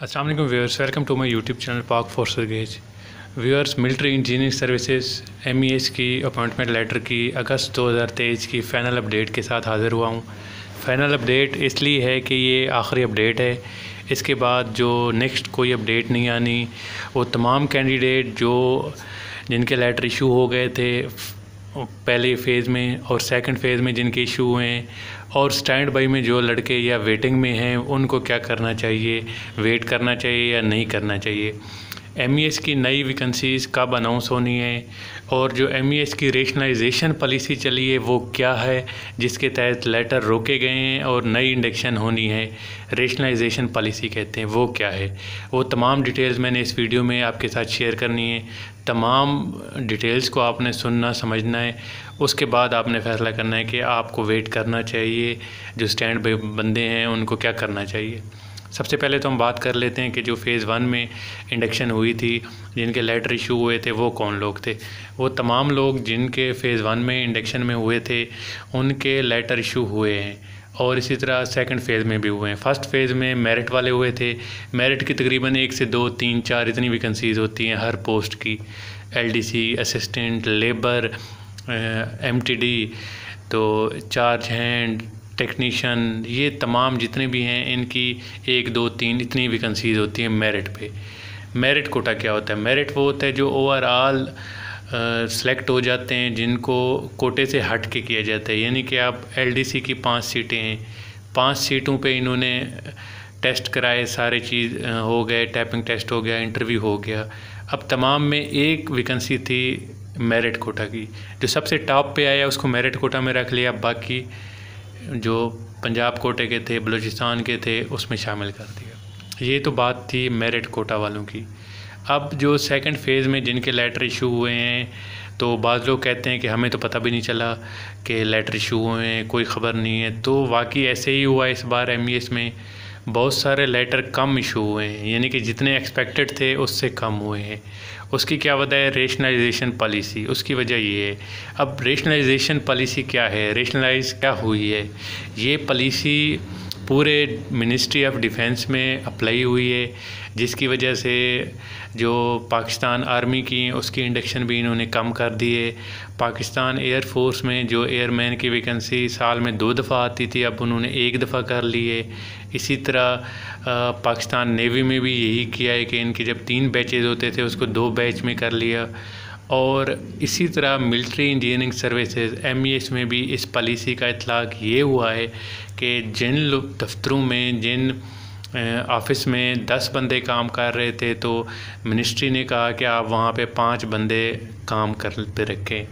अस्सलाम वालेकुम viewers, welcome to my YouTube channel Pak forces gaze. Viewers, military engineering services MES की appointment letter की अगस्त 2023 की फ़ाइनल अपडेट के साथ हाज़िर हुआ हूँ। फ़ाइनल अपडेट इसलिए है कि ये आखिरी अपडेट है। इसके बाद जो नेक्स्ट कोई अपडेट नहीं आनी। वो तमाम कैंडिडेट जिनके लेटर इशू हो गए थे पहले फ़ेज़ में और सेकंड फ़ेज़ में जिनके इशू हुए हैं, और स्टैंड बाई में जो लड़के या वेटिंग में हैं, उनको क्या करना चाहिए, वेट करना चाहिए या नहीं करना चाहिए। MES की नई वैकेंसीज़ कब अनाउंस होनी है, और जो MES की रेशनलाइजेशन पॉलिसी चली है वो क्या है, जिसके तहत लेटर रोके गए हैं और नई इंडक्शन होनी है। रेशनलाइजेशन पॉलिसी कहते हैं, वो क्या है। वो तमाम डिटेल्स मैंने इस वीडियो में आपके साथ शेयर करनी है। तमाम डिटेल्स को आपने सुनना समझना है, उसके बाद आपने फ़ैसला करना है कि आपको वेट करना चाहिए, जो स्टैंड बाई बंदे हैं उनको क्या करना चाहिए। सबसे पहले तो हम बात कर लेते हैं कि जो फ़ेज़ 1 में इंडक्शन हुई थी, जिनके लेटर इशू हुए थे, वो कौन लोग थे। वो तमाम लोग जिनके फ़ेज़ 1 में इंडक्शन में हुए थे, उनके लेटर इशू हुए हैं, और इसी तरह सेकंड फ़ेज़ में भी हुए हैं। फ़र्स्ट फ़ेज़ में मेरिट वाले हुए थे। मेरिट की तकरीबन 1 से 2, 3, 4 इतनी वैकेंसीज़ होती हैं हर पोस्ट की। LDC, असिस्टेंट, लेबर, MTD, तो चार्ज हैंड, टेक्नीशियन, ये तमाम जितने भी हैं इनकी 1, 2, 3 इतनी वैकेंसीज़ होती हैं मेरिट पे। मेरिट कोटा क्या होता है? मेरिट वो होता है जो ओवरऑल सेलेक्ट हो जाते हैं, जिनको कोटे से हट के किया जाता है। यानी कि आप LDC की 5 सीटें हैं, 5 सीटों पे इन्होंने टेस्ट कराए, सारे चीज़ हो गए, टाइपिंग टेस्ट हो गया, इंटरव्यू हो गया। अब तमाम में एक वैकेंसी थी मेरिट कोटा की, जो सबसे टॉप पे आया उसको मेरिट कोटा में रख लिया, बाकी जो पंजाब कोटे के थे, बलूचिस्तान के थे, उसमें शामिल कर दिया। ये तो बात थी मेरिट कोटा वालों की। अब जो सेकंड फ़ेज़ में जिनके लेटर इशू हुए हैं, तो बाज़ लोग कहते हैं कि हमें तो पता भी नहीं चला कि लेटर इशू हुए हैं, कोई ख़बर नहीं है। तो वाकई ऐसे ही हुआ इस बार MES में बहुत सारे लेटर कम इशू हुए हैं, यानी कि जितने एक्सपेक्टेड थे उससे कम हुए हैं। उसकी क्या वजह है? Rationalisation policy. उसकी वजह ये है। अब रेशनलाइजेशन पॉलिसी क्या है, रेशनलाइज क्या हुई है? ये पॉलिसी पूरे मिनिस्ट्री ऑफ डिफेंस में अप्लाई हुई है, जिसकी वजह से जो पाकिस्तान आर्मी की उसकी इंडक्शन भी इन्होंने कम कर दी है। पाकिस्तान एयर फोर्स में जो एयरमैन की वैकेंसी साल में 2 दफ़ा आती थी, अब उन्होंने 1 दफ़ा कर ली है। इसी तरह पाकिस्तान नेवी में भी यही किया है कि इनके जब 3 बैचेज़ होते थे उसको 2 बैच में कर लिया। और इसी तरह मिलिट्री इंजीनियरिंग सर्विसेज MES में भी इस पॉलिसी का इतलाक़ ये हुआ है कि जिन दफ्तरों में, जिन ऑफ़िस में 10 बंदे काम कर रहे थे, तो मिनिस्ट्री ने कहा कि आप वहाँ पे 5 बंदे काम कर पे रखें।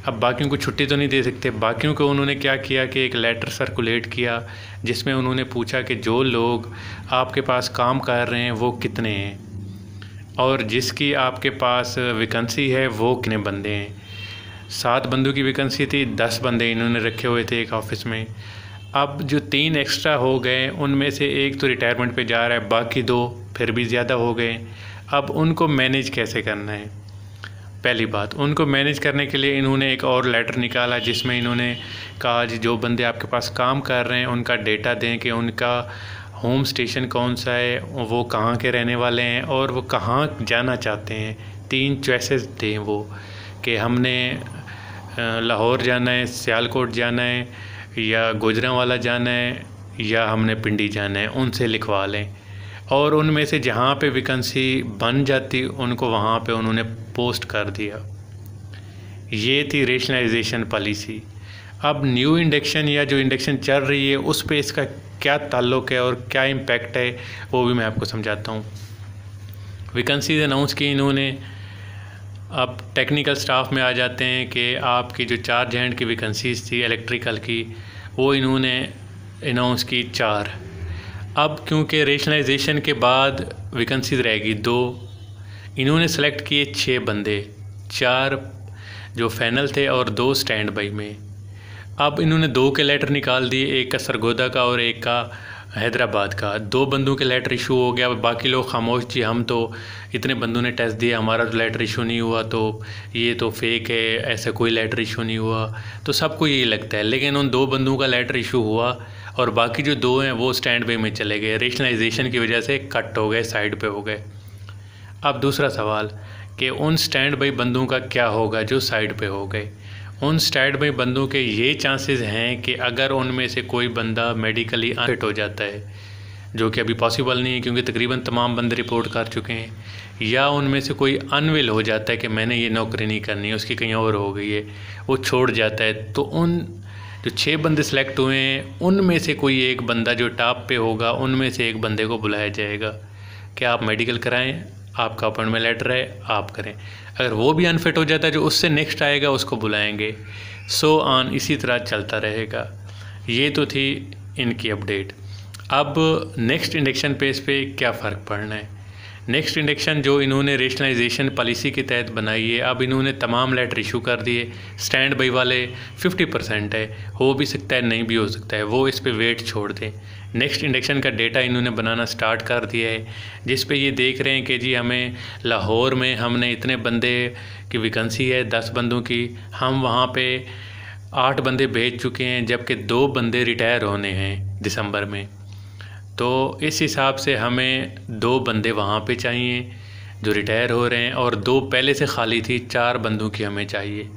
अब बाकियों को छुट्टी तो नहीं दे सकते। बाकियों को उन्होंने क्या किया कि एक लेटर सर्कुलेट किया, जिसमें उन्होंने पूछा कि जो लोग आपके पास काम कर रहे हैं वो कितने हैं, और जिसकी आपके पास वैकेंसी है वो कितने बंदे हैं। 7 बंदों की वैकेंसी थी, 10 बंदे इन्होंने रखे हुए थे एक ऑफ़िस में। अब जो 3 एक्स्ट्रा हो गए, उनमें से एक तो रिटायरमेंट पे जा रहा है, बाकी 2 फिर भी ज़्यादा हो गए। अब उनको मैनेज कैसे करना है? पहली बात, उनको मैनेज करने के लिए इन्होंने एक और लेटर निकाला, जिसमें इन्होंने कहा जो बंदे आपके पास काम कर रहे हैं उनका डेटा दें कि उनका होम स्टेशन कौन सा है, वो कहाँ के रहने वाले हैं और वो कहाँ जाना चाहते हैं। 3 चॉइसेस दें वो, कि हमने लाहौर जाना है, सियालकोट जाना है, या गुजरांवाला जाना है, या हमने पिंडी जाना है। उनसे लिखवा लें, और उनमें से जहाँ पे वैकेंसी बन जाती उनको वहाँ पे उन्होंने पोस्ट कर दिया। ये थी रेशनलाइजेशन पॉलिसी। अब न्यू इंडक्शन या जो इंडक्शन चल रही है उस पे इसका क्या ताल्लुक़ है और क्या इम्पेक्ट है, वो भी मैं आपको समझाता हूँ। वैकेंसीज अनाउंस की इन्होंने। अब टेक्निकल स्टाफ में आ जाते हैं कि आपकी जो चार्ज हैंड की वैकेंसीज थी इलेक्ट्रिकल की, वो इन्होंने अनाउंस की 4। अब क्योंकि रेशनलाइजेशन के बाद वैकेंसीज रहेगी 2, इन्होंने सेलेक्ट किए 6 बंदे, 4 जो फाइनल थे और 2 स्टैंड बाई में। अब इन्होंने 2 के लेटर निकाल दिए, एक का सरगोदा का और एक का हैदराबाद का। 2 बंदों के लेटर इशू हो गया। बाकी लोग खामोश, जी हम तो इतने बंदों ने टेस्ट दिया, हमारा तो लेटर इशू नहीं हुआ, तो ये तो फेक है, ऐसा कोई लेटर इशू नहीं हुआ। तो सबको यही लगता है, लेकिन उन 2 बंदों का लेटर इशू हुआ और बाकी जो 2 हैं वो स्टैंड बाई में चले गए, रेशनलाइजेशन की वजह से कट हो गए, साइड पे हो गए। अब दूसरा सवाल कि उन स्टैंड बाई बंदों का क्या होगा जो साइड पे हो गए। उन स्टैंड बाई बंदों के ये चांसेस हैं कि अगर उनमें से कोई बंदा मेडिकली अनफिट हो जाता है, जो कि अभी पॉसिबल नहीं है क्योंकि तकरीबन तमाम बंदे रिपोर्ट कर चुके हैं, या उनमें से कोई अनविल हो जाता है कि मैंने ये नौकरी नहीं करनी है, उसकी कहीं और हो गई है, वो छोड़ जाता है, तो उन जो 6 बंदे सेलेक्ट हुए हैं उनमें से कोई एक बंदा जो टॉप पे होगा उनमें से एक बंदे को बुलाया जाएगा कि आप मेडिकल कराएं, आपका अपॉइंटमेंट लेटर है, आप करें। अगर वो भी अनफिट हो जाता है, जो उससे नेक्स्ट आएगा उसको बुलाएंगे, सो ऑन, इसी तरह चलता रहेगा। ये तो थी इनकी अपडेट। अब नेक्स्ट इंडक्शन पेज पे क्या फ़र्क पड़ना है। नेक्स्ट इंडक्शन जो इन्होंने रेशनलाइजेशन पॉलिसी के तहत बनाई है, अब इन्होंने तमाम लेटर इशू कर दिए। स्टैंड बाई वाले 50% है, हो भी सकता है नहीं भी हो सकता है, वो इस पे वेट छोड़ दें। नेक्स्ट इंडक्शन का डेटा इन्होंने बनाना स्टार्ट कर दिया है, जिस पे ये देख रहे हैं कि जी हमें लाहौर में हमने इतने बंदे की वैकेंसी है, 10 बंदों की, हम वहाँ पे 8 बंदे भेज चुके हैं, जबकि 2 बंदे रिटायर होने हैं दिसंबर में। तो इस हिसाब से हमें 2 बंदे वहाँ पे चाहिए जो रिटायर हो रहे हैं, और 2 पहले से खाली थी, 4 बंदों की हमें चाहिए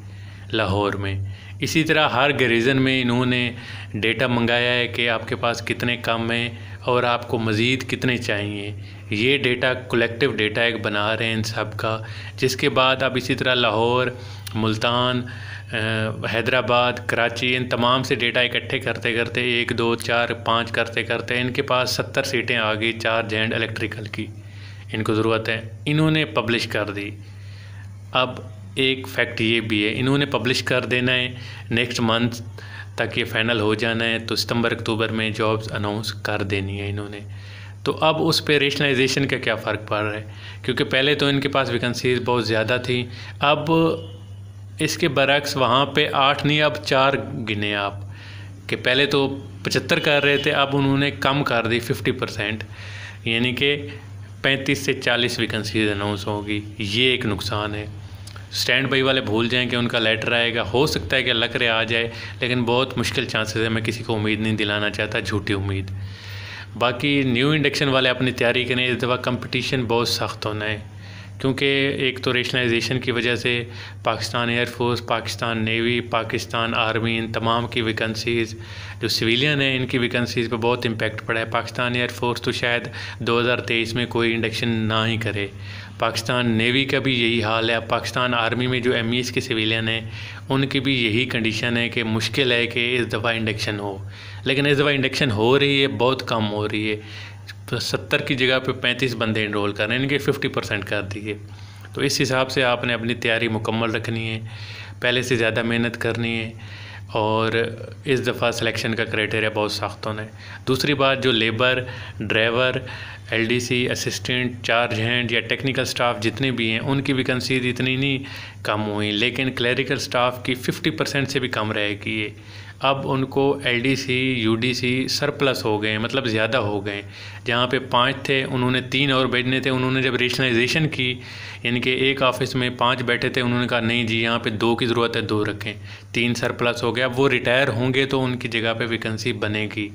लाहौर में। इसी तरह हर गरीजन में इन्होंने डेटा मंगाया है कि आपके पास कितने कम हैं और आपको मज़ीद कितने चाहिए। ये डेटा कलेक्टिव डेटा एक बना रहे हैं इन सब का, जिसके बाद अब इसी तरह लाहौर, मुल्तान, हैदराबाद, कराची, इन तमाम से डेटा इकट्ठे करते करते 1 2 4 5 करते करते इनके पास 70 सीटें आ गई, 4 जेंड इलेक्ट्रिकल की इनको ज़रूरत है, इन्होंने पब्लिश कर दी। अब एक फैक्ट ये भी है, इन्होंने पब्लिश कर देना है, नेक्स्ट मंथ तक ये फाइनल हो जाना है, तो सितंबर अक्टूबर में जॉब्स अनाउंस कर देनी है इन्होंने। तो अब उस पे रेशनलाइजेशन का क्या फ़र्क पड़ रहा है, क्योंकि पहले तो इनके पास वैकेंसीज बहुत ज़्यादा थी, अब इसके बरक्स वहाँ पे 8 नहीं अब 4 गिने आप, कि पहले तो 75 कर रहे थे, अब उन्होंने कम कर दी 50%, यानी कि 35 से 40 वैकेंसीज अनाउंस होगी। ये एक नुकसान है। स्टैंड बाई वाले भूल जाएं कि उनका लेटर आएगा, हो सकता है कि लक रे आ जाए, लेकिन बहुत मुश्किल चांसेस है, मैं किसी को उम्मीद नहीं दिलाना चाहता, झूठी उम्मीद। बाकी न्यू इंडक्शन वाले अपनी तैयारी करें, इस दफ़ा कंपटीशन बहुत सख्त होना है, क्योंकि एक तो रेशनलाइजेशन की वजह से Pakistan air force, Pakistan navy, Pakistan army, इन तमाम की वैकेंसीज़ जो सिविलियन है इनकी वैकेंसीज़ पे बहुत इम्पेक्ट पड़ा है। पाकिस्तान एयरफोर्स तो शायद 2023 में कोई इंडक्शन ना ही करे, पाकिस्तान नेवी का भी यही हाल है। पाकिस्तान आर्मी में जो MES के सिविलियन हैं उनकी भी यही कंडीशन है कि मुश्किल है कि इस दफ़ा इंडक्शन हो, लेकिन इस दफ़ा इंडक्शन हो रही है, बहुत कम हो रही है। तो 70 की जगह पे 35 बंदे इनरोल कर रहे हैं, इनके 50% कर दिए। तो इस हिसाब से आपने अपनी तैयारी मुकम्मल रखनी है, पहले से ज़्यादा मेहनत करनी है, और इस दफ़ा सिलेक्शन का क्राइटेरिया बहुत सख्त होना है। दूसरी बात, जो labour, driver, LDC, assistant, charge hand या टेक्निकल स्टाफ जितने भी हैं उनकी वैकेंसीज इतनी नहीं कम हुई, लेकिन क्लरिकल स्टाफ की 50% से भी कम रहेगी ये। अब उनको LDC, UDC सरप्लस हो गए, मतलब ज़्यादा हो गए। जहाँ पे 5 थे उन्होंने 3 और भेजने थे। उन्होंने जब रेशनलाइजेशन की, यानी कि एक ऑफिस में 5 बैठे थे, उन्होंने कहा नहीं जी यहाँ पे 2 की ज़रूरत है, 2 रखें, 3 सरप्लस हो गया। वो रिटायर होंगे तो उनकी जगह पे वैकेंसी बनेगी।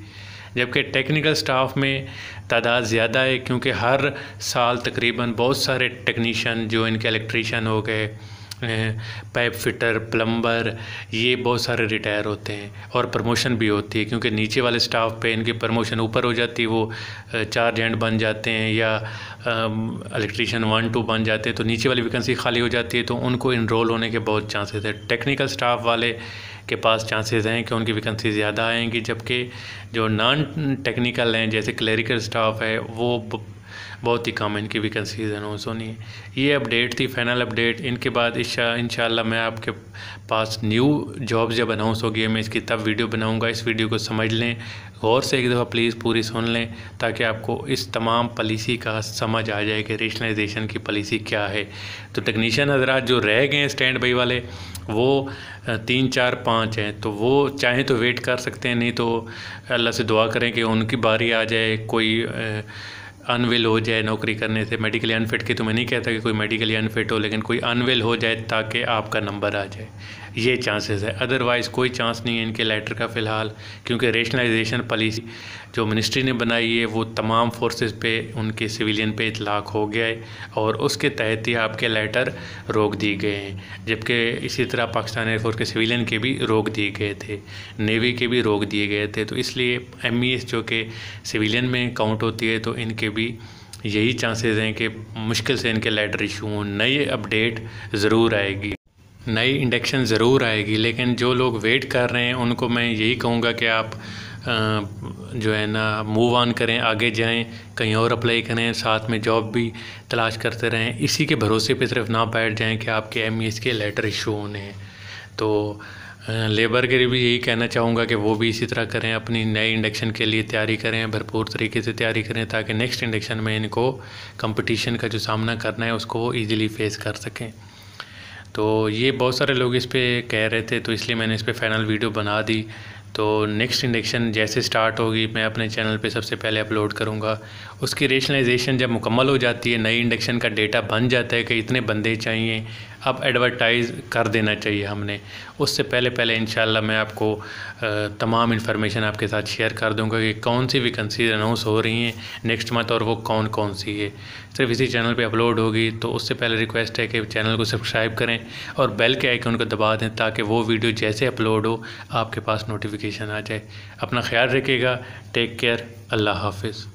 जबकि टेक्निकल स्टाफ में तादाद ज़्यादा है, क्योंकि हर साल तकरीबन बहुत सारे टेक्नीशियन जो इनके इलेक्ट्रीशियन हो गए, पाइप फिटर, प्लम्बर, ये बहुत सारे रिटायर होते हैं, और प्रमोशन भी होती है, क्योंकि नीचे वाले स्टाफ पे इनकी प्रमोशन ऊपर हो जाती है, वो चार्ज हैंड बन जाते हैं या इलेक्ट्रीशियन 1 2 बन जाते हैं, तो नीचे वाली वैकेंसी खाली हो जाती है, तो उनको इनरोल होने के बहुत चांसेस है। टेक्निकल स्टाफ वाले के पास चांसेस हैं कि उनकी वैकेंसी ज़्यादा आएंगी, जबकि जो नॉन टेक्निकल हैं जैसे क्लरिकल स्टाफ है वो बहुत ही कम इनकी वैकेंसीज अनाउंस होनी है। ये अपडेट थी, फाइनल अपडेट। इनके बाद इंशाल्लाह मैं आपके पास न्यू जॉब्स जब अनाउंस होगी मैं इसकी तब वीडियो बनाऊंगा। इस वीडियो को समझ लें, गौर से एक दफ़ा प्लीज़ पूरी सुन लें, ताकि आपको इस तमाम पॉलिसी का समझ आ जाए कि रेशनलाइजेशन की पॉलिसी क्या है। तो टेक्नीशियन हज़रात जो रह गए हैं स्टैंड बाई वाले, वो 3 4 5 हैं, तो वो चाहें तो वेट कर सकते हैं, नहीं तो अल्लाह से दुआ करें कि उनकी बारी आ जाए, कोई अनविल हो जाए नौकरी करने से। मेडिकली अनफिट की तो मैं नहीं कहता कि कोई मेडिकली अनफिट हो, लेकिन कोई अनविल हो जाए ताकि आपका नंबर आ जाए। ये चांसेस है, अदरवाइज़ कोई चांस नहीं है इनके लेटर का फ़िलहाल, क्योंकि रेशनलाइजेशन पॉलिसी जो मिनिस्ट्री ने बनाई है वो तमाम फोर्सेस पे उनके सिविलियन पे इतलाक़ हो गया है और उसके तहत ही आपके लेटर रोक दिए गए हैं। जबकि इसी तरह पाकिस्तान एयरफोर्स के सिविलियन के भी रोक दिए गए थे, नेवी के भी रोक दिए गए थे। तो इसलिए MES जो कि सिविलियन में काउंट होती है, तो इनके भी यही चांसेस हैं कि मुश्किल से इनके लेटर इशू हों। नई अपडेट ज़रूर आएगी, नई इंडक्शन ज़रूर आएगी, लेकिन जो लोग वेट कर रहे हैं उनको मैं यही कहूँगा कि आप जो है ना मूव ऑन करें, आगे जाएं, कहीं और अप्लाई करें, साथ में जॉब भी तलाश करते रहें। इसी के भरोसे पे सिर्फ ना बैठ जाएं कि आपके MES के लेटर इशू होने हैं। तो लेबर के लिए भी यही कहना चाहूँगा कि वो भी इसी तरह करें, अपनी नए इंडक्शन के लिए तैयारी करें, भरपूर तरीके से तैयारी करें, ताकि नेक्स्ट इंडक्शन में इनको कंपटीशन का जो सामना करना है उसको वो ईज़िली फेस कर सकें। तो ये बहुत सारे लोग इस पे कह रहे थे, तो इसलिए मैंने इस पे फाइनल वीडियो बना दी। तो नेक्स्ट इंडक्शन जैसे स्टार्ट होगी मैं अपने चैनल पे सबसे पहले अपलोड करूँगा। उसकी रेशनलाइजेशन जब मुकम्मल हो जाती है, नई इंडक्शन का डेटा बन जाता है कि इतने बंदे चाहिए, अब एडवर्टाइज़ कर देना चाहिए हमने, उससे पहले इंशाल्लाह मैं आपको तमाम इन्फॉर्मेशन आपके साथ शेयर कर दूंगा कि कौन सी वैकेंसीज अनाउंस हो रही हैं नेक्स्ट मंथ और वो कौन कौन सी है। सिर्फ इसी चैनल पे अपलोड होगी। तो उससे पहले रिक्वेस्ट है कि चैनल को सब्सक्राइब करें और बेल के आइकन को दबा दें, ताकि वो वीडियो जैसे अपलोड हो आपके पास नोटिफिकेशन आ जाए। अपना ख्याल रखिएगा, टेक केयर, अल्लाह हाफिज़।